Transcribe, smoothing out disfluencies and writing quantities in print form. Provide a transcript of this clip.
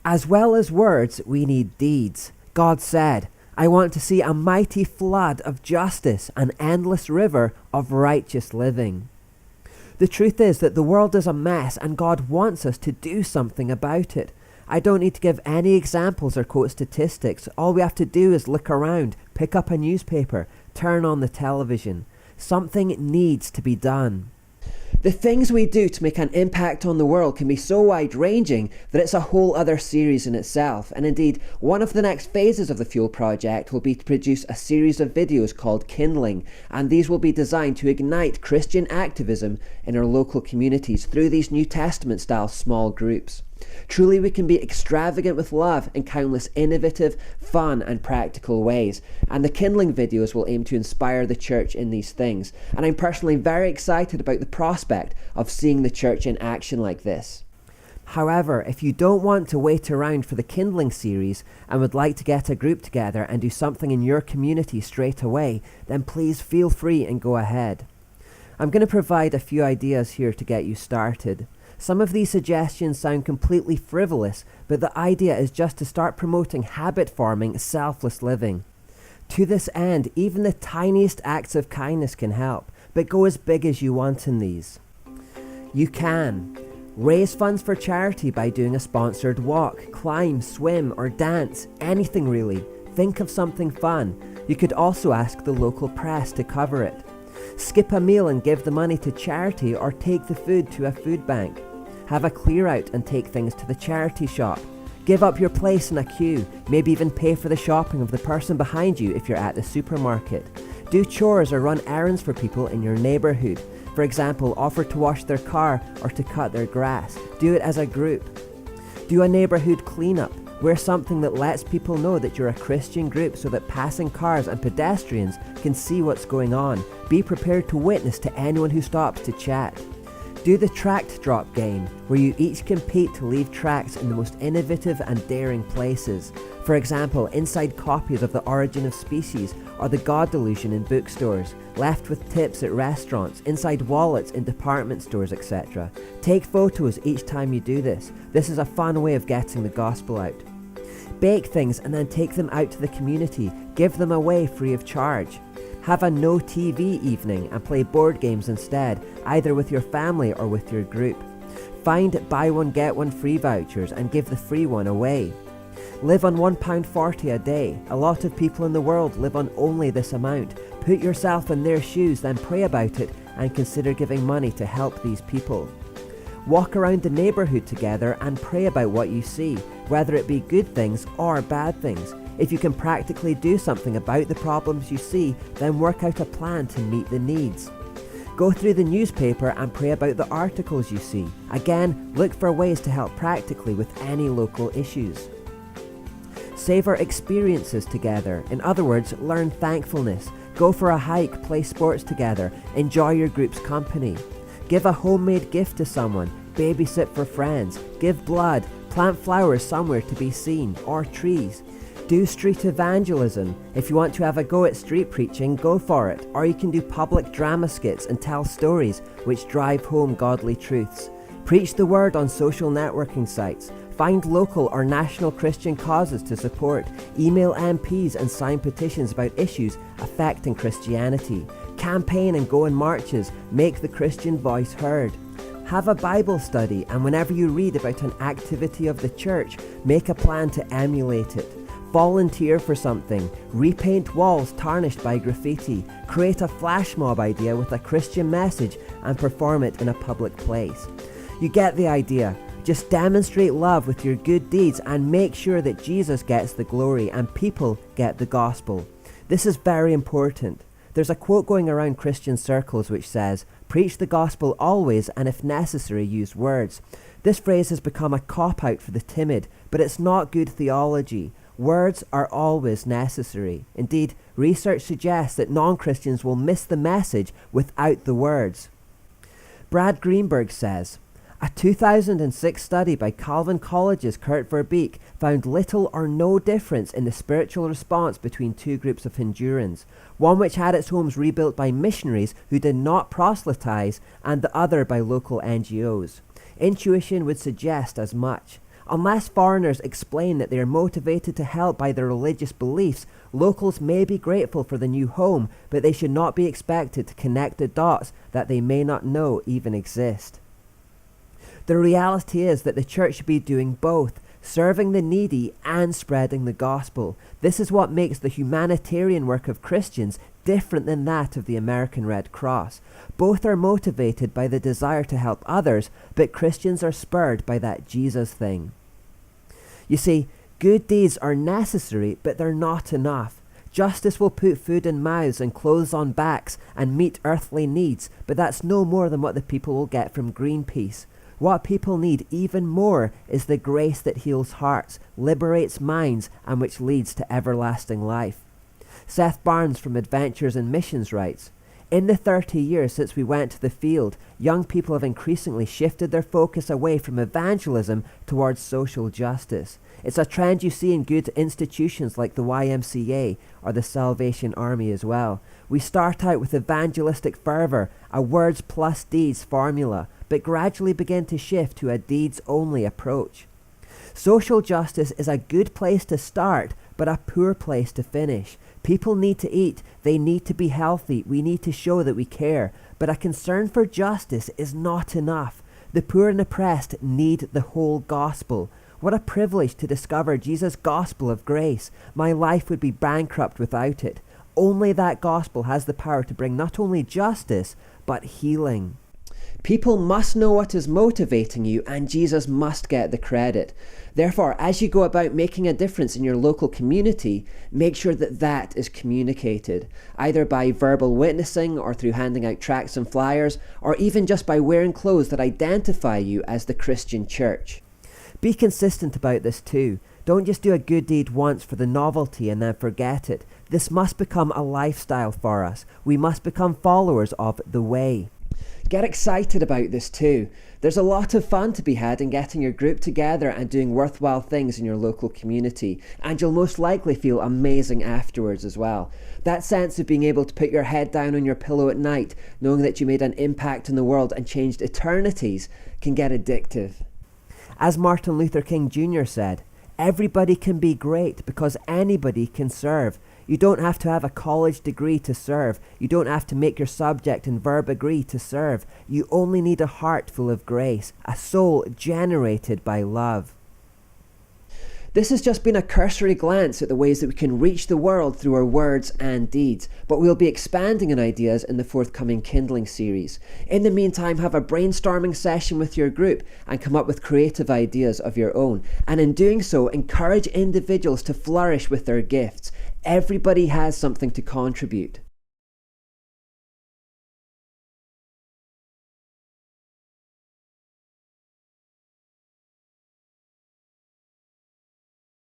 As well as words, we need deeds. God said, I want to see a mighty flood of justice, an endless river of righteous living. The truth is that the world is a mess and God wants us to do something about it. I don't need to give any examples or quote statistics. All we have to do is look around, pick up a newspaper, turn on the television. Something needs to be done. The things we do to make an impact on the world can be so wide-ranging that it's a whole other series in itself. And indeed, one of the next phases of the Fuel Project will be to produce a series of videos called Kindling, and these will be designed to ignite Christian activism in our local communities through these New Testament-style small groups. Truly, we can be extravagant with love in countless innovative, fun and practical ways, and the Kindling videos will aim to inspire the church in these things, and I'm personally very excited about the prospect of seeing the church in action like this. However, if you don't want to wait around for the Kindling series and would like to get a group together and do something in your community straight away, then please feel free and go ahead. I'm going to provide a few ideas here to get you started. Some of these suggestions sound completely frivolous, but the idea is just to start promoting habit-forming, selfless living. To this end, even the tiniest acts of kindness can help, but go as big as you want in these. You can raise funds for charity by doing a sponsored walk, climb, swim, or dance, anything really. Think of something fun. You could also ask the local press to cover it. Skip a meal and give the money to charity, or take the food to a food bank. Have a clear out and take things to the charity shop. Give up your place in a queue, maybe even pay for the shopping of the person behind you if you're at the supermarket. Do chores or run errands for people in your neighbourhood. For example, offer to wash their car or to cut their grass. Do it as a group. Do a neighbourhood cleanup. Wear something that lets people know that you're a Christian group so that passing cars and pedestrians can see what's going on. Be prepared to witness to anyone who stops to chat. Do the tract drop game, where you each compete to leave tracts in the most innovative and daring places. For example, inside copies of The Origin of Species or The God Delusion in bookstores, left with tips at restaurants, inside wallets in department stores, etc. Take photos each time you do this. This is a fun way of getting the gospel out. Bake things and then take them out to the community. Give them away free of charge. Have a no TV evening and play board games instead, either with your family or with your group. Find buy one get one free vouchers and give the free one away. Live on £1.40 a day. A lot of people in the world live on only this amount. Put yourself in their shoes, then pray about it and consider giving money to help these people. Walk around the neighbourhood together and pray about what you see, whether it be good things or bad things. If you can practically do something about the problems you see, then work out a plan to meet the needs. Go through the newspaper and pray about the articles you see. Again, look for ways to help practically with any local issues. Savor experiences together. In other words, learn thankfulness. Go for a hike, play sports together, enjoy your group's company. Give a homemade gift to someone, babysit for friends, give blood, plant flowers somewhere to be seen, or trees. Do street evangelism. If you want to have a go at street preaching, go for it. Or you can do public drama skits and tell stories which drive home godly truths. Preach the word on social networking sites. Find local or national Christian causes to support. Email MPs and sign petitions about issues affecting Christianity. Campaign and go in marches. Make the Christian voice heard. Have a Bible study, and whenever you read about an activity of the church, make a plan to emulate it. Volunteer for something, repaint walls tarnished by graffiti, create a flash mob idea with a Christian message and perform it in a public place. You get the idea. Just demonstrate love with your good deeds and make sure that Jesus gets the glory and people get the gospel. This is very important. There's a quote going around Christian circles which says, "Preach the gospel always and if necessary use words." This phrase has become a cop-out for the timid, but it's not good theology. Words are always necessary. Indeed, research suggests that non-Christians will miss the message without the words. Brad Greenberg says, a 2006 study by Calvin College's Kurt Verbeek found little or no difference in the spiritual response between two groups of Hondurans, one which had its homes rebuilt by missionaries who did not proselytize, and the other by local NGOs. Intuition would suggest as much. Unless foreigners explain that they are motivated to help by their religious beliefs, locals may be grateful for the new home, but they should not be expected to connect the dots that they may not know even exist. The reality is that the church should be doing both, serving the needy and spreading the gospel. This is what makes the humanitarian work of Christians different than that of the American Red Cross. Both are motivated by the desire to help others, but Christians are spurred by that Jesus thing. You see, good deeds are necessary, but they're not enough. Justice will put food in mouths and clothes on backs and meet earthly needs, but that's no more than what the people will get from Greenpeace. What people need even more is the grace that heals hearts, liberates minds, and which leads to everlasting life. Seth Barnes from Adventures in Missions writes, "In the 30 years since we went to the field, young people have increasingly shifted their focus away from evangelism towards social justice. It's a trend you see in good institutions like the YMCA or the Salvation Army as well. We start out with evangelistic fervor, a words plus deeds formula, but gradually begin to shift to a deeds-only approach. Social justice is a good place to start, but a poor place to finish. People need to eat, they need to be healthy, we need to show that we care, but a concern for justice is not enough. The poor and oppressed need the whole gospel. What a privilege to discover Jesus' gospel of grace. My life would be bankrupt without it. Only that gospel has the power to bring not only justice, but healing." People must know what is motivating you, and Jesus must get the credit. Therefore, as you go about making a difference in your local community, make sure that that is communicated, either by verbal witnessing or through handing out tracts and flyers, or even just by wearing clothes that identify you as the Christian church. Be consistent about this too. Don't just do a good deed once for the novelty and then forget it. This must become a lifestyle for us. We must become followers of the way. Get excited about this too. There's a lot of fun to be had in getting your group together and doing worthwhile things in your local community, and you'll most likely feel amazing afterwards as well. That sense of being able to put your head down on your pillow at night, knowing that you made an impact in the world and changed eternities, can get addictive. As Martin Luther King Jr. said, "Everybody can be great because anybody can serve. You don't have to have a college degree to serve. You don't have to make your subject and verb agree to serve. You only need a heart full of grace, a soul generated by love." This has just been a cursory glance at the ways that we can reach the world through our words and deeds, but we'll be expanding on ideas in the forthcoming Kindling series. In the meantime, have a brainstorming session with your group and come up with creative ideas of your own. And in doing so, encourage individuals to flourish with their gifts. Everybody has something to contribute.